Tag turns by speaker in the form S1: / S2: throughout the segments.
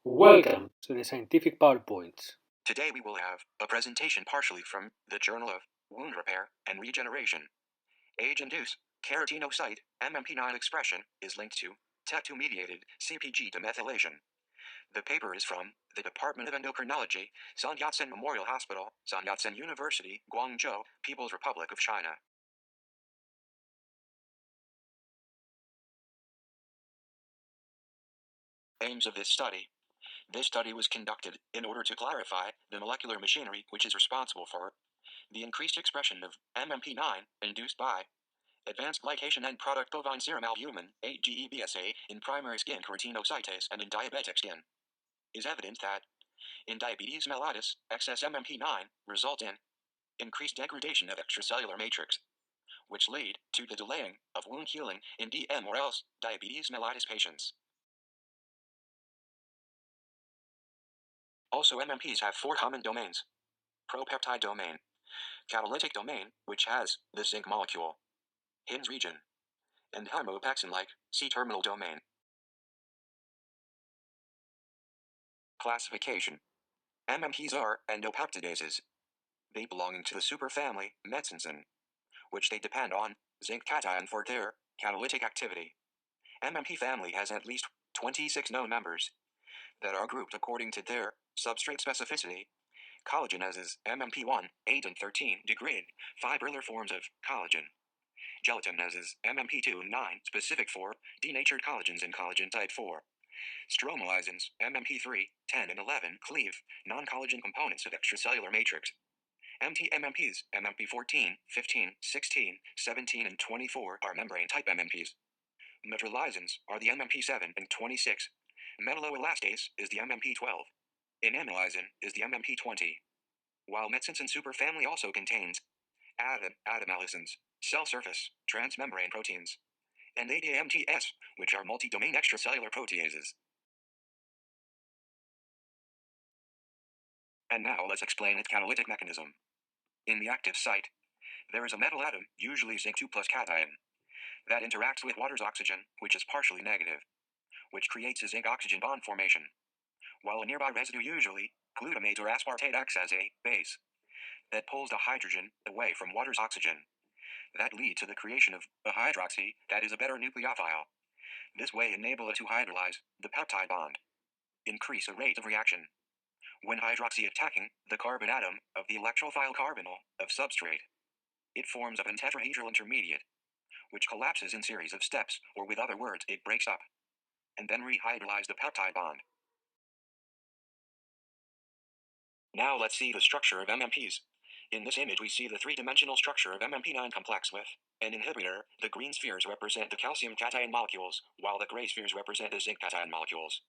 S1: Welcome to the Scientific PowerPoints.
S2: Today we will have a presentation partially from the Journal of Wound Repair and Regeneration. Age-induced keratinocyte MMP-9 expression is linked to TET2-mediated CpG demethylation. The paper is from the Department of Endocrinology, Sun Yat-sen Memorial Hospital, Sun Yat-sen University, Guangzhou, People's Republic of China. Aims of this study. This study was conducted in order to clarify the molecular machinery which is responsible for the increased expression of MMP-9 induced by advanced glycation end product bovine serum albumin, AGEBSA, in primary skin keratinocytes and in diabetic skin. Is evident that in diabetes mellitus, excess MMP-9 result in increased degradation of extracellular matrix, which lead to the delaying of wound healing in DM or else diabetes mellitus patients. Also, MMPs have four common domains: propeptide domain, catalytic domain, which has the zinc molecule, Hinz region, and hemopexin-like C-terminal domain. Classification. MMPs are endopeptidases. They belong to the superfamily metsinsin, which they depend on zinc cation for their catalytic activity. MMP family has at least 26 known members that are grouped according to their substrate specificity. Collagenases MMP1, 8 and 13 degrade fibrillar forms of collagen. Gelatinases MMP2, 9 specific for denatured collagens and collagen type 4. Stromolyzins MMP3, 10 and 11 cleave non-collagen components of extracellular matrix. MMPs MMP14, 15, 16, 17 and 24 are membrane type MMPs. Metrolysins are the MMP7 and 26. Metalloelastase is the MMP12. Enamylysin is the MMP20. While metsinsin superfamily also contains adenomycins, cell surface, transmembrane proteins, and ADAMTS, which are multi-domain extracellular proteases. And now let's explain its catalytic mechanism. In the active site, there is a metal atom, usually zinc 2 plus cation, that interacts with water's oxygen, which is partially negative, which creates a zinc-oxygen bond formation, while a nearby residue, usually glutamate or aspartate, acts as a base that pulls the hydrogen away from water's oxygen. That leads to the creation of a hydroxy that is a better nucleophile. This way enable it to hydrolyze the peptide bond. Increase a rate of reaction. When hydroxy attacking the carbon atom of the electrophile carbonyl of substrate, it forms a tetrahedral intermediate, which collapses in series of steps, or with other words, it breaks up, and then rehydrolyze the peptide bond. Now let's see the structure of MMPs. In this image we see the three-dimensional structure of MMP9 complex with an inhibitor. The green spheres represent the calcium cation molecules, while the gray spheres represent the zinc cation molecules.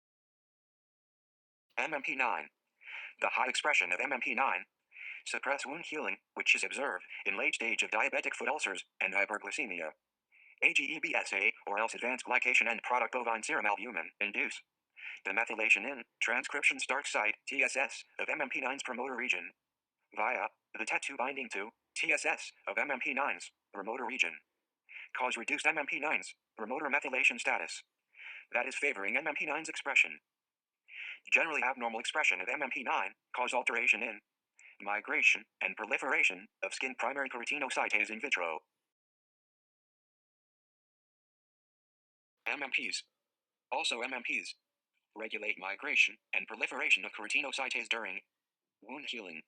S2: MMP9. The high expression of MMP9 suppress wound healing, which is observed in late stage of diabetic foot ulcers and hyperglycemia. AGEBSA, or else advanced glycation end product bovine serum albumin, induce the methylation in transcription start site TSS of MMP9's promoter region via the TET2 binding to TSS of MMP9's promoter region, cause reduced MMP9's promoter methylation status, that is favoring MMP9's expression. Generally abnormal expression of MMP9 cause alteration in migration and proliferation of skin primary keratinocytes in vitro. MMPs. Also MMPs regulate migration and proliferation of keratinocytes during wound healing,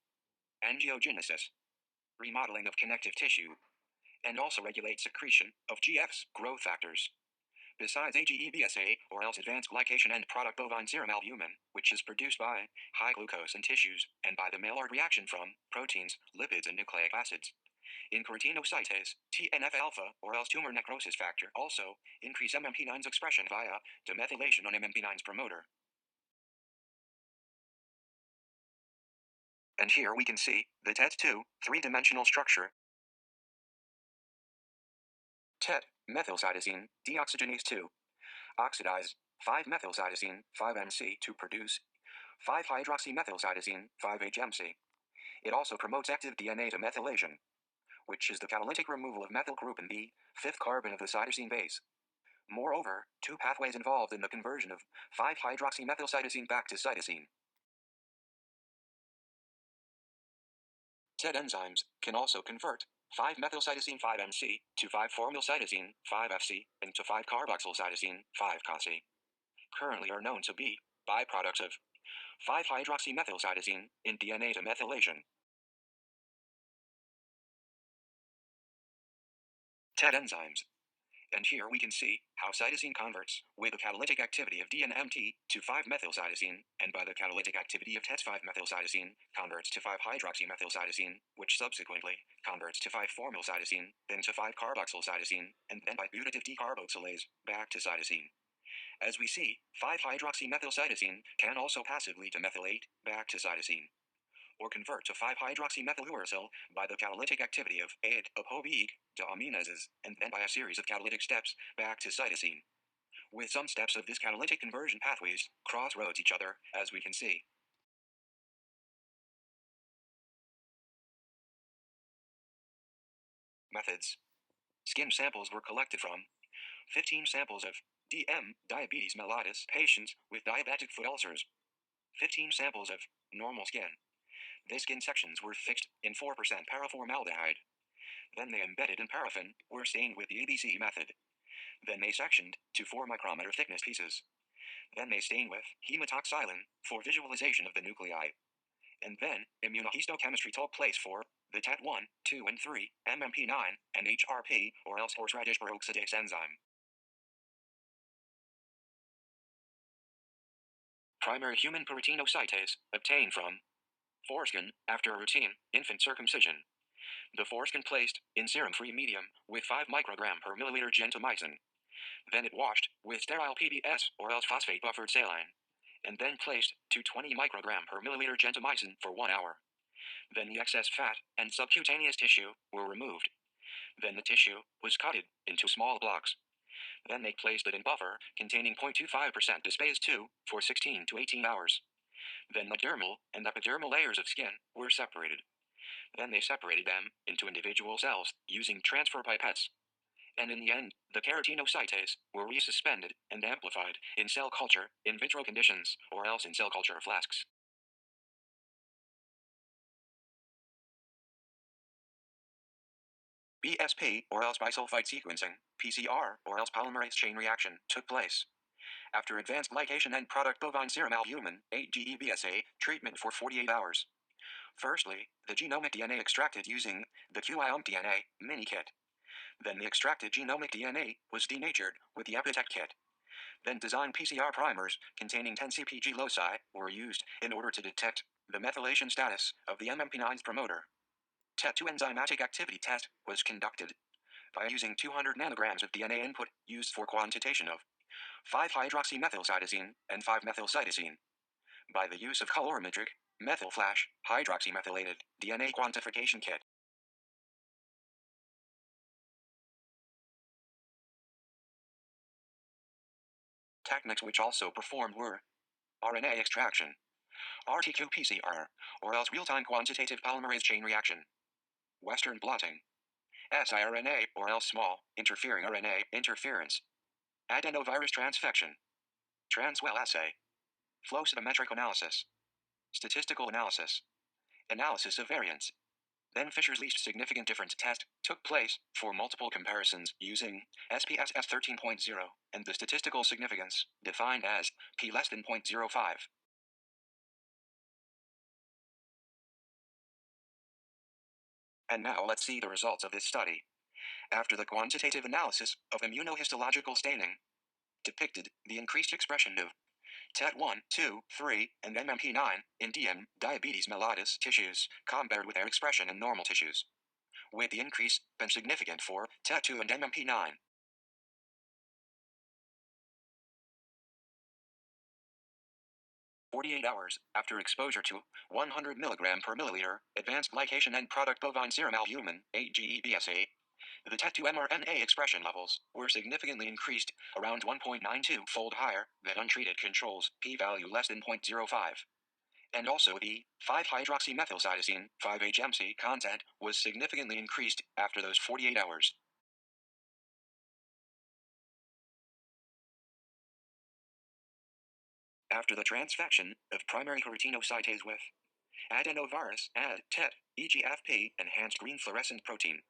S2: angiogenesis, remodeling of connective tissue, and also regulate secretion of GFs, growth factors. Besides AGEBSA, or else advanced glycation end product bovine serum albumin, which is produced by high glucose in tissues and by the Maillard reaction from proteins, lipids, and nucleic acids. In keratinocytes, TNF-alpha, or else tumor necrosis factor, also increase MMP9's expression via demethylation on MMP9's promoter. And here we can see the TET2 three-dimensional structure. TET, methylcytosine, deoxygenase 2, oxidize 5-methylcytosine, 5-MC to produce 5-hydroxymethylcytosine, 5-HMC. It also promotes active DNA demethylation, which is the catalytic removal of methyl group in the fifth carbon of the cytosine base. Moreover, two pathways involved in the conversion of 5-hydroxymethylcytosine back to cytosine. TET enzymes can also convert 5-methylcytosine 5-MC to 5-formylcytosine 5-FC into 5-carboxylcytosine 5-COC. Currently are known to be byproducts of 5-hydroxymethylcytosine in DNA demethylation. TET enzymes. And here we can see how cytosine converts with the catalytic activity of DNMT to 5-methylcytosine, and by the catalytic activity of TET5-methylcytosine, converts to 5-hydroxymethylcytosine, which subsequently converts to 5-formylcytosine, then to 5-carboxylcytosine, and then by putative decarboxylase back to cytosine. As we see, 5-hydroxymethylcytosine can also passively demethylate back to cytosine, or convert to 5-hydroxymethyluracil by the catalytic activity of AID-ApoB deaminases, and then by a series of catalytic steps back to cytosine. With some steps of this catalytic conversion pathways crossroads each other, as we can see. Methods. Skin samples were collected from 15 samples of diabetes mellitus patients with diabetic foot ulcers, 15 samples of normal skin. The skin sections were fixed in 4% paraformaldehyde. Then they embedded in paraffin, were stained with the ABC method. Then they sectioned to 4 micrometer thickness pieces. Then they stained with hematoxylin for visualization of the nuclei. And then immunohistochemistry took place for the TET1, 2, and 3, MMP-9, and HRP, or else horseradish peroxidase enzyme. Primary human keratinocytase, obtained from foreskin after a routine infant circumcision. The foreskin placed in serum-free medium with 5 microgram per milliliter gentamicin. Then it washed with sterile PBS or else phosphate buffered saline, and then placed to 20 microgram per milliliter gentamicin for 1 hour. Then the excess fat and subcutaneous tissue were removed. Then the tissue was cut into small blocks. Then they placed it in buffer containing 0.25% dispase 2 for 16 to 18 hours. Then the dermal and epidermal layers of skin were separated. Then they separated them into individual cells using transfer pipettes. And in the end, the keratinocytase were resuspended and amplified in cell culture in vitro conditions, or else in cell culture flasks. BSP, or else bisulfite sequencing, PCR, or else polymerase chain reaction, took place. After advanced glycation and product bovine serum albumin, 8-GEBSA, treatment for 48 hours. Firstly, the genomic DNA extracted using the QIOMP-DNA mini kit. Then the extracted genomic DNA was denatured with the EPITET kit. Then designed PCR primers containing 10 CpG loci were used in order to detect the methylation status of the MMP-9's promoter. TET2 enzymatic activity test was conducted by using 200 nanograms of DNA input used for quantitation of 5-hydroxymethylcytosine and 5-methylcytosine by the use of colorimetric methyl flash hydroxymethylated DNA quantification kit. Techniques which also performed were RNA extraction, RT-qPCR, or else real-time quantitative polymerase chain reaction, Western blotting, siRNA, or else small interfering RNA interference, adenovirus transfection, transwell assay, flow cytometric analysis, statistical analysis, analysis of variance. Then Fisher's least significant difference test took place for multiple comparisons using SPSS 13.0 and the statistical significance defined as p less than 0.05. And now let's see the results of this study. After the quantitative analysis of immunohistological staining depicted the increased expression of TET1, 2, 3, and MMP9 in diabetes mellitus tissues compared with their expression in normal tissues, with the increase been significant for TET2 and MMP9. "48 hours after exposure to 100 mg per milliliter advanced glycation and product bovine serum albumin, 8-GEBSA, the TET2 mRNA expression levels were significantly increased around 1.92-fold higher than untreated controls, p-value less than 0.05. And also the 5-hydroxymethylcytosine 5-HMC content was significantly increased after those 48 hours. after the transfection of primary keratinocytase with adenovirus add TET, EGFP enhanced green fluorescent protein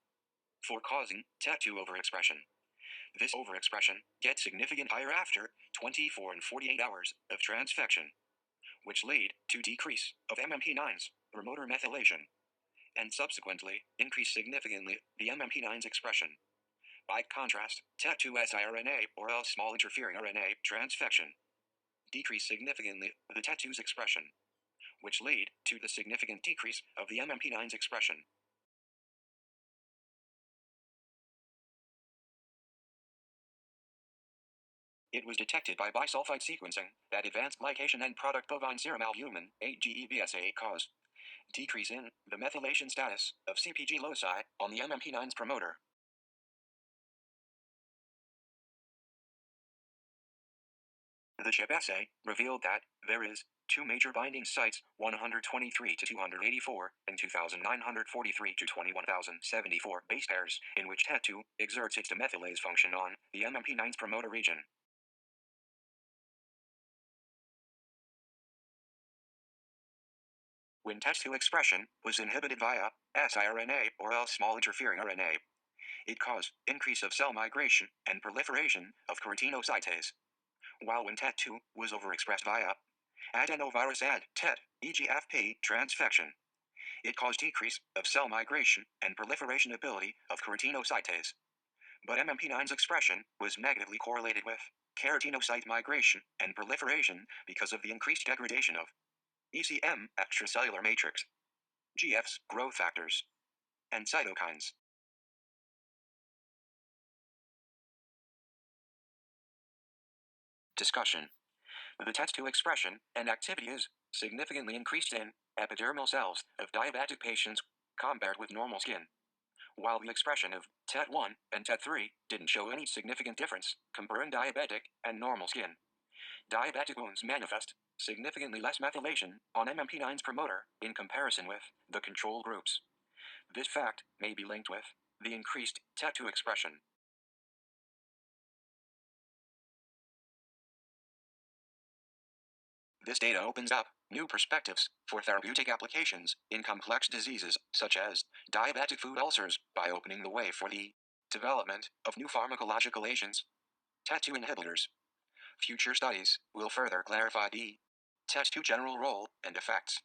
S2: for causing TET2 overexpression. This overexpression gets significant higher after 24 and 48 hours of transfection, which lead to decrease of MMP9's promoter methylation, and subsequently increase significantly the MMP9's expression. By contrast, TET2 siRNA or else small interfering RNA transfection decrease significantly the TET2's expression, which lead to the significant decrease of the MMP9's expression. It was detected by bisulfite sequencing that advanced glycation end product bovine serum albumin, 8-GEBSA, cause decrease in the methylation status of CpG loci on the MMP9's promoter. The CHIP assay revealed that there is two major binding sites, 123 to 284 and 2943 to 21074 base pairs, in which TET2 exerts its demethylase function on the MMP9's promoter region. When TET2 expression was inhibited via siRNA or else small interfering RNA, it caused increase of cell migration and proliferation of keratinocytase, while when TET2 was overexpressed via adenovirus add TET, EGFP transfection, it caused decrease of cell migration and proliferation ability of keratinocytase. But MMP9's expression was negatively correlated with keratinocyte migration and proliferation because of the increased degradation of ECM extracellular matrix, GF's growth factors, and cytokines. Discussion. The TET2 expression and activity is significantly increased in epidermal cells of diabetic patients compared with normal skin, while the expression of TET1 and TET3 didn't show any significant difference comparing diabetic and normal skin. Diabetic wounds manifest significantly less methylation on MMP9's promoter in comparison with the control groups. This fact may be linked with the increased TET2 expression. This data opens up new perspectives for therapeutic applications in complex diseases such as diabetic foot ulcers by opening the way for the development of new pharmacological agents, TET2 inhibitors. Future studies will further clarify the TET2 general role and effects.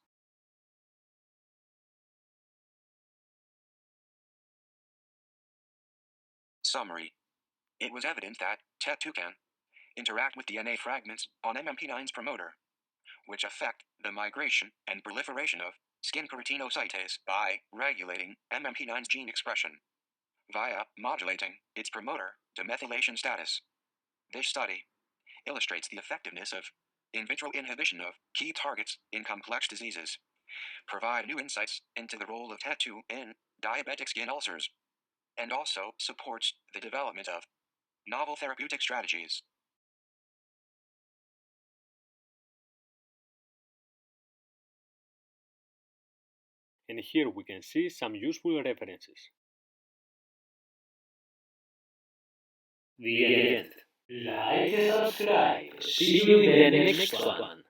S2: Summary. It was evident that TET2 can interact with DNA fragments on MMP9's promoter, which affect the migration and proliferation of skin keratinocytase by regulating MMP9's gene expression via modulating its promoter demethylation status. This study illustrates the effectiveness of in vitro inhibition of key targets in complex diseases, provide new insights into the role of TET2 in diabetic skin ulcers, and also supports the development of novel therapeutic strategies.
S1: And here we can see some useful references. The end. Like and subscribe. See you in the next one.